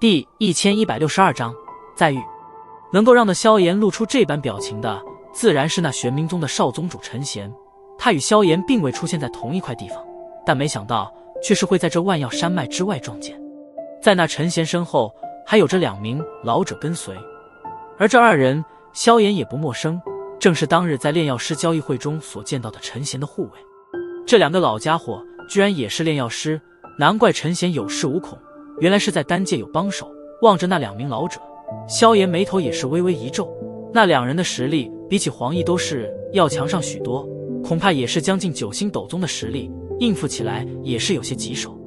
第1162章再遇。能够让的萧炎露出这般表情的，自然是那玄冥宗的少宗主陈贤。他与萧炎并未出现在同一块地方，但没想到却是会在这万药山脉之外撞见。在那陈贤身后还有着2名老者跟随，而这2人萧炎也不陌生，正是当日在炼药师交易会中所见到的陈贤的护卫。这2个老家伙居然也是炼药师，难怪陈贤有恃无恐，原来是在丹界有帮手。望着那2名老者，萧炎眉头也是微微一皱。那2人的实力比起黄奕都是要强上许多，恐怕也是将近9星斗宗的实力，应付起来也是有些棘手。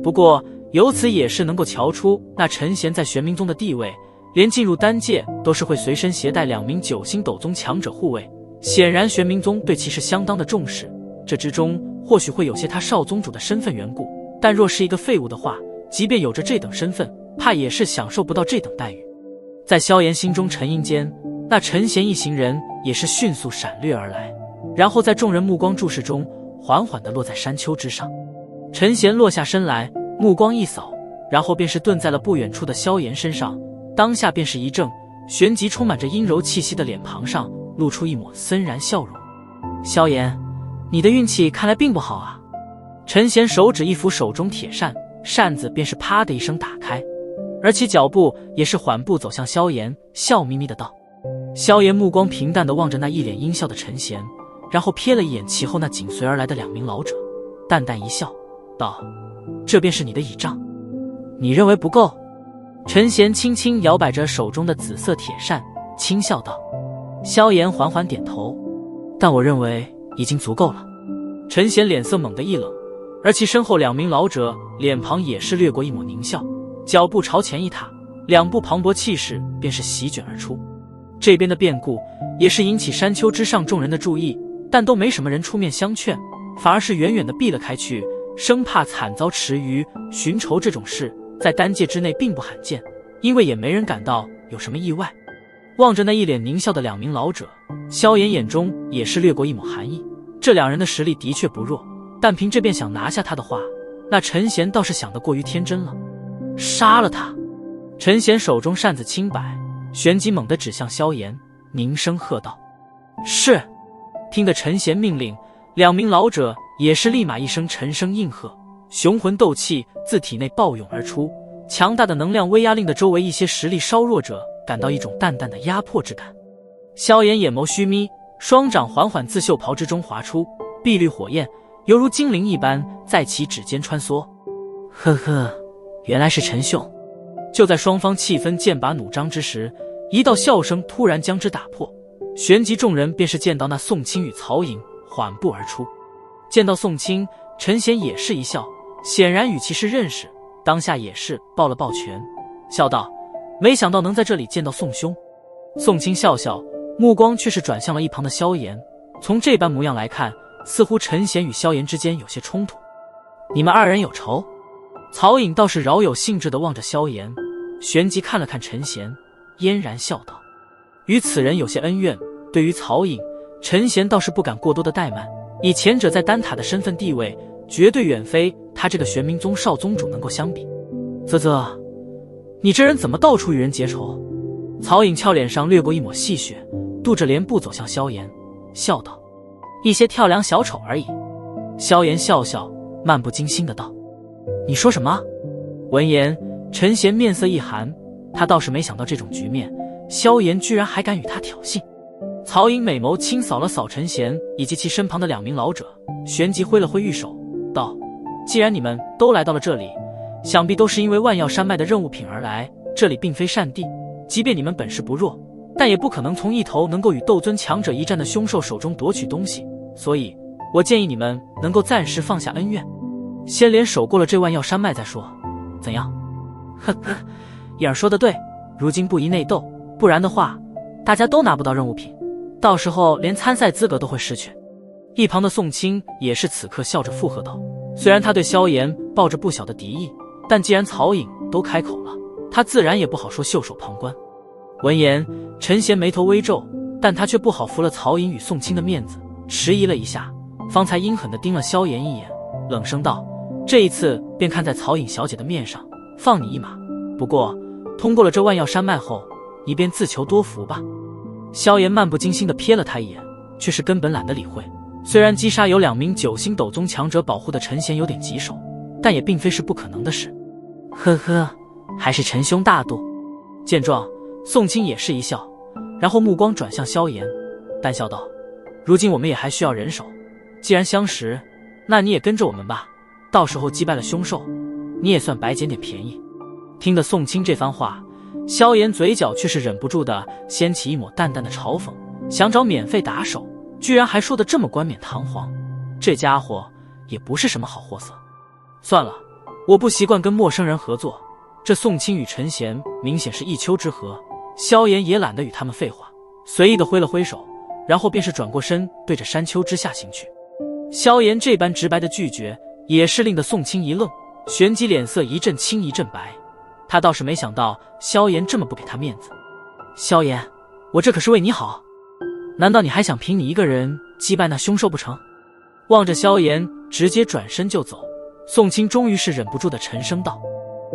不过由此也是能够瞧出那陈贤在玄冥宗的地位，连进入丹界都是会随身携带2名9星斗宗强者护卫，显然玄冥宗对其是相当的重视。这之中或许会有些他少宗主的身份缘故，但若是一个废物的话，即便有着这等身份，怕也是享受不到这等待遇。在萧炎心中沉吟间，那陈贤一行人也是迅速闪掠而来，然后在众人目光注视中缓缓地落在山丘之上。陈贤落下身来，目光一扫，然后便是顿在了不远处的萧炎身上，当下便是一怔，旋即充满着阴柔气息的脸庞上露出一抹森然笑容。萧炎，你的运气看来并不好啊。陈贤手指一扶手中铁扇，扇子便是啪的一声打开，而其脚步也是缓步走向萧炎，笑眯眯的道。萧炎目光平淡地望着那一脸阴笑的陈贤，然后瞥了一眼其后那紧随而来的2名老者，淡淡一笑道：这便是你的倚仗，你认为不够？陈贤轻轻摇摆着手中的紫色铁扇，轻笑道。萧炎缓缓点头，但我认为已经足够了。陈贤脸色猛地一冷，而其身后2名老者脸庞也是掠过一抹狞笑，脚步朝前一踏，2部磅礴气势便是席卷而出。这边的变故也是引起山丘之上众人的注意，但都没什么人出面相劝，反而是远远地避了开去，生怕惨遭池鱼。寻仇这种事在丹界之内并不罕见，因为也没人感到有什么意外。望着那一脸狞笑的2名老者，萧炎眼中也是掠过一抹寒意。这2人的实力的确不弱，但凭这便想拿下他的话，那陈贤倒是想得过于天真了。杀了他！陈贤手中扇子轻摆，旋即猛地指向萧炎，凝声喝道：是！听得陈贤命令，2名老者也是立马一声沉声应和，雄浑斗气自体内暴涌而出，强大的能量威压令的周围一些实力稍弱者感到一种淡淡的压迫之感。萧炎眼眸虚眯，双掌缓缓自袖袍之中滑出，碧绿火焰犹如精灵一般在其指间穿梭。呵呵，原来是陈兄。就在双方气氛剑拔弩张之时，一道笑声突然将之打破，旋即众人便是见到那宋清与曹颖缓步而出。见到宋清，陈贤也是一笑，显然与其是认识，当下也是抱了抱拳，笑道：没想到能在这里见到宋兄。宋清笑笑，目光却是转向了一旁的萧炎，从这般模样来看，似乎陈贤与萧炎之间有些冲突。你们2人有仇？曹颖倒是饶有兴致地望着萧炎，旋即看了看陈贤，嫣然笑道：与此人有些恩怨。对于曹颖，陈贤倒是不敢过多的怠慢，以前者在丹塔的身份地位，绝对远非他这个玄冥宗少宗主能够相比。啧啧，你这人怎么到处与人结仇？曹颖俏脸上掠过一抹戏谑，踱着莲步走向萧炎，笑道：一些跳梁小丑而已。萧炎笑笑，漫不经心的道：你说什么？闻言，陈贤面色一寒，他倒是没想到这种局面，萧炎居然还敢与他挑衅。曹颖美眸轻扫了扫陈贤以及其身旁的2名老者，旋即挥了挥玉手，道：既然你们都来到了这里，想必都是因为万药山脉的任务品而来，这里并非善地，即便你们本事不弱，但也不可能从一头能够与斗尊强者一战的凶兽手中夺取东西，所以我建议你们能够暂时放下恩怨，先联手过了这万药山脉再说，怎样？呵呵，影儿说的对，如今不宜内斗，不然的话，大家都拿不到任务品，到时候连参赛资格都会失去。一旁的宋清也是此刻笑着附和道，虽然他对萧炎抱着不小的敌意，但既然曹颖都开口了，他自然也不好说袖手旁观。闻言，陈贤眉头微皱，但他却不好拂了曹颖与宋清的面子，迟疑了一下，方才阴狠地盯了萧炎一眼，冷声道：这一次便看在曹颖小姐的面上，放你一马，不过通过了这万药山脉后，你便自求多福吧。萧炎漫不经心地瞥了他一眼，却是根本懒得理会。虽然击杀有2名9星斗宗强者保护的陈贤有点棘手，但也并非是不可能的事。呵呵，还是陈兄大度。见状，宋清也是一笑，然后目光转向萧炎，淡笑道：如今我们也还需要人手，既然相识，那你也跟着我们吧，到时候击败了凶兽，你也算白捡点便宜。听得宋清这番话，萧炎嘴角却是忍不住的掀起一抹淡淡的嘲讽，想找免费打手，居然还说得这么冠冕堂皇，这家伙也不是什么好货色。算了，我不习惯跟陌生人合作，这宋清与陈贤明显是一丘之貉，萧炎也懒得与他们废话，随意的挥了挥手，然后便是转过身对着山丘之下行去。萧炎这般直白的拒绝，也是令得宋清一愣，旋即脸色一阵青一阵白。他倒是没想到萧炎这么不给他面子。萧炎，我这可是为你好，难道你还想凭你一个人击败那凶兽不成？望着萧炎直接转身就走，宋清终于是忍不住的沉声道。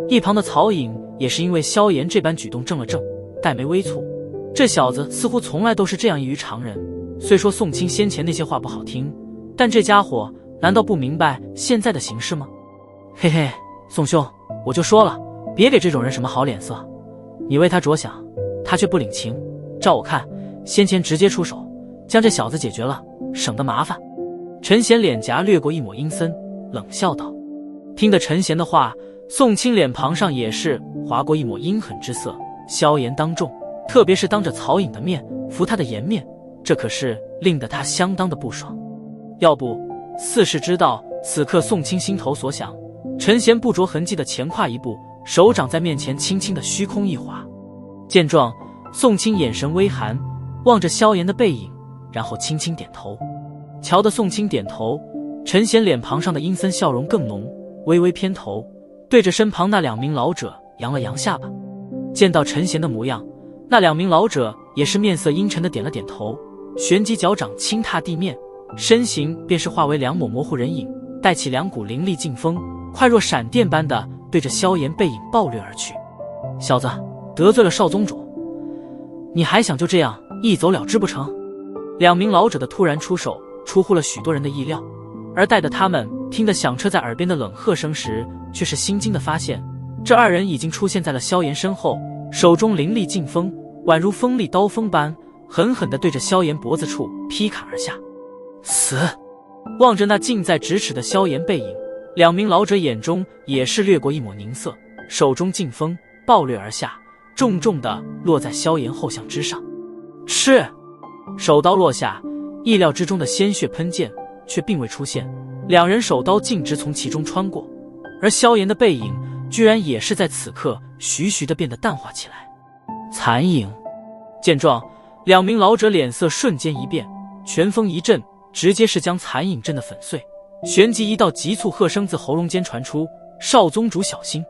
一旁的曹颖也是因为萧炎这般举动怔了怔，黛眉微蹙，这小子似乎从来都是这样异于常人。虽说宋清先前那些话不好听，但这家伙难道不明白现在的形势吗？嘿嘿，宋兄，我就说了，别给这种人什么好脸色，你为他着想，他却不领情。照我看，先前直接出手，将这小子解决了，省得麻烦。陈贤脸颊掠过一抹阴森，冷笑道。听得陈贤的话，宋清脸庞上也是划过一抹阴狠之色。萧炎当众，特别是当着曹颖的面拂他的颜面，这可是令得他相当的不爽。要不似是知道此刻宋清心头所想，陈贤不着痕迹的前跨一步，手掌在面前轻轻的虚空一划。见状，宋清眼神微寒，望着萧炎的背影，然后轻轻点头。瞧得宋清点头，陈贤脸庞上的阴森笑容更浓，微微偏头，对着身旁那2名老者扬了扬下巴。见到陈贤的模样，那2名老者也是面色阴沉的点了点头，旋即脚掌轻踏地面，身形便是化为2抹模糊人影，带起2股凌厉劲风，快若闪电般的对着萧炎背影暴掠而去。小子，得罪了少宗主，你还想就这样一走了之不成？2名老者的突然出手出乎了许多人的意料，而待得他们听得响彻在耳边的冷喝声时，却是心惊的发现，这2人已经出现在了萧炎身后，手中凌厉劲风宛如锋利刀锋般狠狠地对着萧炎脖子处劈砍而下。死！望着那近在咫尺的萧炎背影，2名老者眼中也是掠过一抹凝色，手中劲风暴掠而下，重重地落在萧炎后项之上。是！手刀落下，意料之中的鲜血喷溅却并未出现，2人手刀径直从其中穿过，而萧炎的背影居然也是在此刻徐徐地变得淡化起来。残影！见状，2名老者脸色瞬间一变，拳风一震，直接是将残影震得粉碎，旋即一道急促喝声自喉咙间传出：少宗主小心！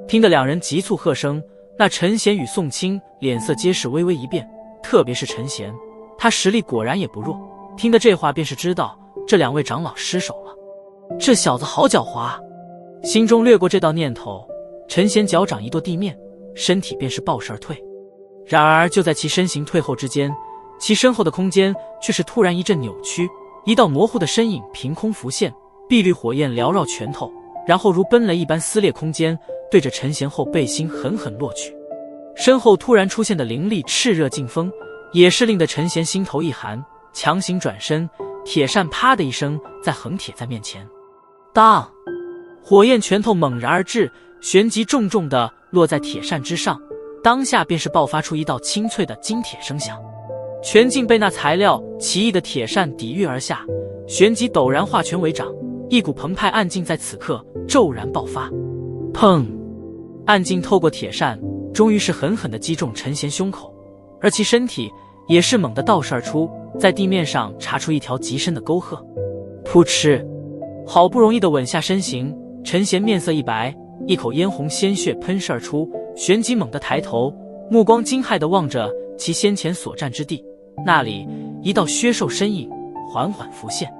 听得2人急促喝声，那陈贤与宋清脸色皆是微微一变，特别是陈贤，他实力果然也不弱，听得这话便是知道这2位长老失手了。这小子好狡猾啊！心中掠过这道念头，陈贤脚掌一跺地面，身体便是暴逝而退。然而就在其身形退后之间，其身后的空间却是突然一阵扭曲，一道模糊的身影凭空浮现，碧绿火焰缭绕拳头，然后如奔雷一般撕裂空间，对着陈贤后背心狠狠落去。身后突然出现的凌厉炽热劲风，也是令得陈贤心头一寒，强行转身，铁扇啪的一声再横铁在面前。当！火焰拳头猛然而至，旋即重重地落在铁扇之上，当下便是爆发出一道清脆的金铁声响。拳劲被那材料奇异的铁扇抵御而下，旋即陡然化拳为掌，一股澎湃暗劲在此刻骤然爆发。砰！暗劲透过铁扇，终于是狠狠地击中陈贤胸口，而其身体也是猛地倒射而出，在地面上插出一条极深的沟壑。噗嗤！好不容易地稳下身形，陈贤面色一白，一口嫣红鲜血喷射而出，旋即猛地抬头，目光惊骇地望着其先前所站之地，那里一道削瘦身影缓缓浮现。